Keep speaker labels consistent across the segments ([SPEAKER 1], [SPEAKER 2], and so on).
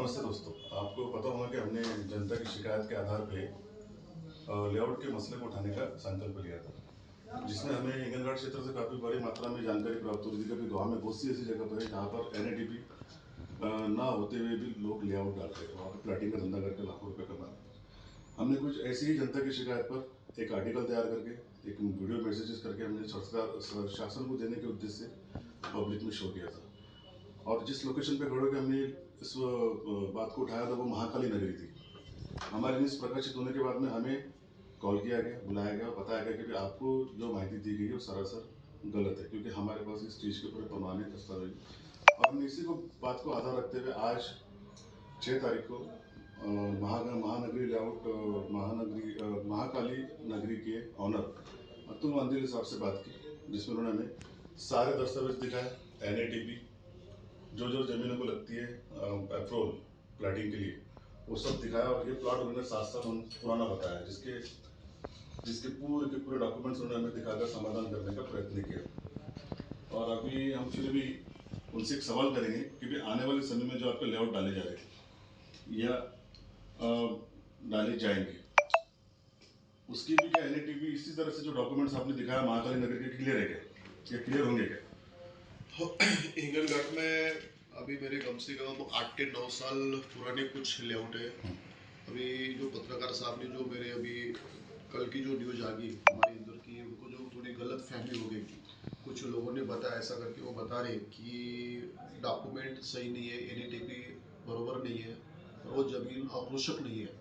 [SPEAKER 1] नमस्ते दोस्तों, आपको पता होगा कि हमने जनता की शिकायत के आधार पे लेआउट के मसले को उठाने का संकल्प लिया था, जिसमें हमें हिंगनघाट क्षेत्र से काफ़ी बड़ी मात्रा में जानकारी प्राप्त हुई थी कि गाँव में बहुत सी ऐसी जगह पर है जहाँ पर NADP ना होते हुए भी लोग लेआउट डालते हैं, वहाँ पर प्लाटिंग का धंधा करके लाखों रुपये कमा रहे हैं। हमने कुछ ऐसी ही जनता की शिकायत पर एक आर्टिकल तैयार करके एक वीडियो मैसेजेस करके हमने सरकार शासन को देने के उद्देश्य से पब्लिक में शो किया था। और जिस लोकेशन पे खड़े होकर हमने इस बात को उठाया था वो महाकाली नगरी थी। हमारे न्यूज़ प्रकाशित होने के बाद में हमें कॉल किया गया, बुलाया गया और बताया गया कि आपको जो माहिती दी गई है वो सरासर गलत है, क्योंकि हमारे पास इस चीज़ के ऊपर प्रमाणित दस्तावेज। और हमने इसी को बात को आधार रखते हुए आज 6 तारीख को महानगरी लेआउट महाकाली नगरी के ऑनर अतुल मंदिर साहब से बात की, जिसमें उन्होंने हमें सारे दस्तावेज दिखाए, NADP जो ज़मीनों को लगती है अप्रोल प्लाटिंग के लिए वो सब दिखाया। और ये प्लॉट उन्होंने 7 साल पुराना बताया, जिसके पूरे डॉक्यूमेंट्स उन्होंने हमें दिखाकर समाधान करने का प्रयत्न किया। और अभी हम फिर भी उनसे एक सवाल करेंगे कि भी आने वाले समय में जो आपके लेआउट डाले जा रहे हैं या डाले जाएंगे, उसकी भी क्या NADP इसी तरह से जो डॉक्यूमेंट्स आपने दिखाया महाकाली नगर के क्लियर है क्या, ये क्लियर होंगे क्या?
[SPEAKER 2] हिंगनघाट में अभी मेरे कम से कम 8 से 9 साल पुराने कुछ लेआउट है। अभी जो पत्रकार साहब ने जो मेरे अभी कल की जो न्यूज आ गई हमारे इंदौर की, उनको जो थोड़ी गलत फहमी हो गई, कुछ लोगों ने बताया ऐसा करके, वो बता रहे कि डॉक्यूमेंट सही नहीं है, NADP बरोबर नहीं है और वो जमीन अप्रोषक नहीं है।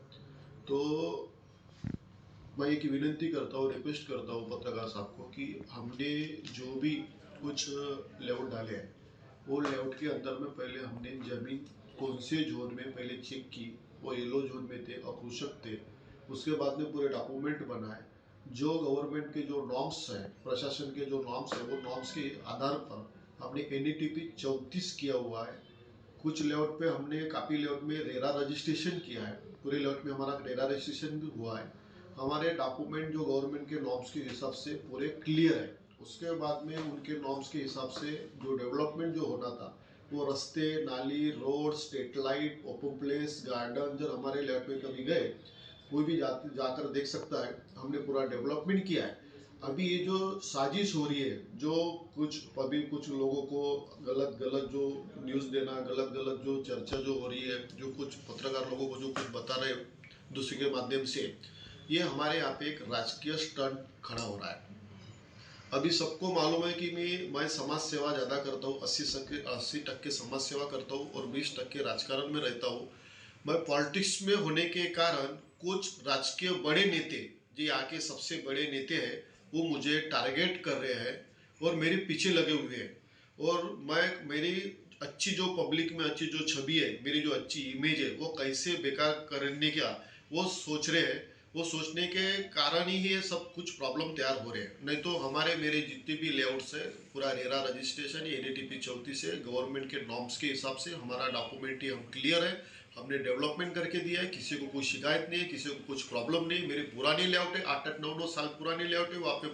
[SPEAKER 2] तो मैं एक विनती करता हूँ, रिक्वेस्ट करता हूँ पत्रकार साहब को कि हमने जो भी कुछ लेआउट डाले हैं वो लेआउट के अंदर में पहले हमने जमीन कौन से जोन में पहले चेक की, वो येलो जोन में थे, अप्रोषक थे। उसके बाद में पूरे डॉक्यूमेंट बनाए, जो गवर्नमेंट के जो नॉर्म्स हैं, प्रशासन के जो नॉर्म्स हैं, वो नॉर्म्स के आधार पर हमने NADP 34 किया हुआ है। कुछ लेआउट पे हमने काफ़ी लेआउट में रेरा रजिस्ट्रेशन किया है, पूरे लेआउट में हमारा रेरा रजिस्ट्रेशन भी हुआ है। हमारे डॉक्यूमेंट जो गवर्नमेंट के नॉर्म्स के हिसाब से पूरे क्लियर है। उसके बाद में उनके नॉर्म्स के हिसाब से जो डेवलपमेंट जो होना था, वो रास्ते, नाली, road, street light, open place, garden, जब हमारे लेआउट में कभी गए कोई भी जाकर देख सकता है, हमने पूरा डेवलपमेंट किया है। अभी ये जो साजिश हो रही है, जो कुछ लोगों को गलत जो न्यूज़ देना, गलत जो चर्चा जो हो रही है, जो कुछ पत्रकार लोगों को जो कुछ बता रहे दूसरे के माध्यम से, ये हमारे यहाँ पे एक राजकीय स्टंट खड़ा हो रहा है। अभी सबको मालूम है कि मैं समाज सेवा ज़्यादा करता हूँ, 80% समाज सेवा करता हूँ और 20% राजकारण में रहता हूँ। मैं पॉलिटिक्स में होने के कारण कुछ राजकीय बड़े नेता, जो यहाँ के सबसे बड़े नेता हैं, वो मुझे टारगेट कर रहे हैं और मेरे पीछे लगे हुए हैं। और मेरी अच्छी जो पब्लिक में अच्छी जो छवि है, मेरी जो अच्छी इमेज है, वो कैसे बेकार करने का वो सोच रहे हैं। वो सोचने के कारण ही ये सब कुछ प्रॉब्लम तैयार हो रहे हैं। नहीं तो मेरे जितने भी लेआउट्स है, पूरा रेरा रजिस्ट्रेशन NADP 34 है, गवर्नमेंट के नॉर्म्स के हिसाब से हमारा डॉक्यूमेंट ही हम क्लियर है, हमने डेवलपमेंट करके दिया है, किसी को कोई शिकायत नहीं है, किसी को कुछ प्रॉब्लम नहीं। मेरे पुरानी लेआउट है, 8-8, 9-9 साल पुरानी लेआउट है, वहाँ पे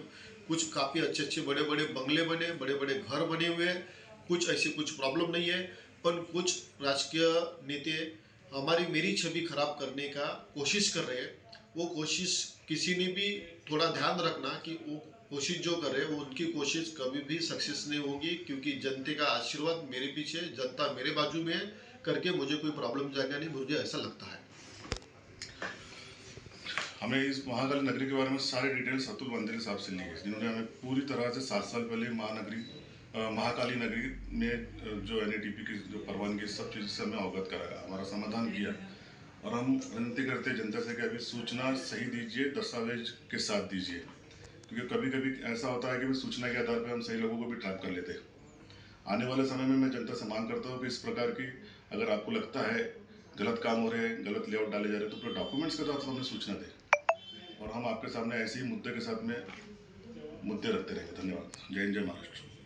[SPEAKER 2] कुछ काफ़ी अच्छे बड़े बंगले बने, बड़े घर बने हुए हैं, कुछ ऐसी कुछ प्रॉब्लम नहीं है। पर कुछ राजकीय नेता मेरी छवि खराब करने का कोशिश कर रहे हैं। वो कोशिश किसी ने भी थोड़ा ध्यान रखना कि वो कोशिश जो कर रहे हैं, वो उनकी कोशिश कभी भी सक्सेस नहीं होगी, क्योंकि जनता का आशीर्वाद मेरे पीछे, जनता मेरे बाजू में है करके मुझे कोई प्रॉब्लम जाएगा नहीं, मुझे ऐसा लगता है।
[SPEAKER 1] हमें इस महाकाली नगरी के बारे में सारे डिटेल्स अतुल मंदिर साहब से ली है, जिन्होंने हमें पूरी तरह से 7 साल पहले महाकाली नगरी में जो NADP की जो परवानगी सब चीज़ से हमें अवगत कराया, हमारा समाधान किया। और हम विनती करते हैं जनता से कि अभी सूचना सही दीजिए, दस्तावेज के साथ दीजिए, क्योंकि कभी कभी ऐसा होता है कि सूचना के आधार पर हम सही लोगों को भी ट्रैप कर लेते हैं। आने वाले समय में मैं जनता से मांग करता हूँ कि इस प्रकार की अगर आपको लगता है गलत काम हो रहे हैं, गलत लेआउट डाले जा रहे हैं, तो अपने डॉक्यूमेंट्स के साथ हमें सूचना दें और हम आपके सामने ऐसे ही मुद्दे के साथ में मुद्दे रखते रहेंगे। धन्यवाद। जय हिंद, जय महाराष्ट्र।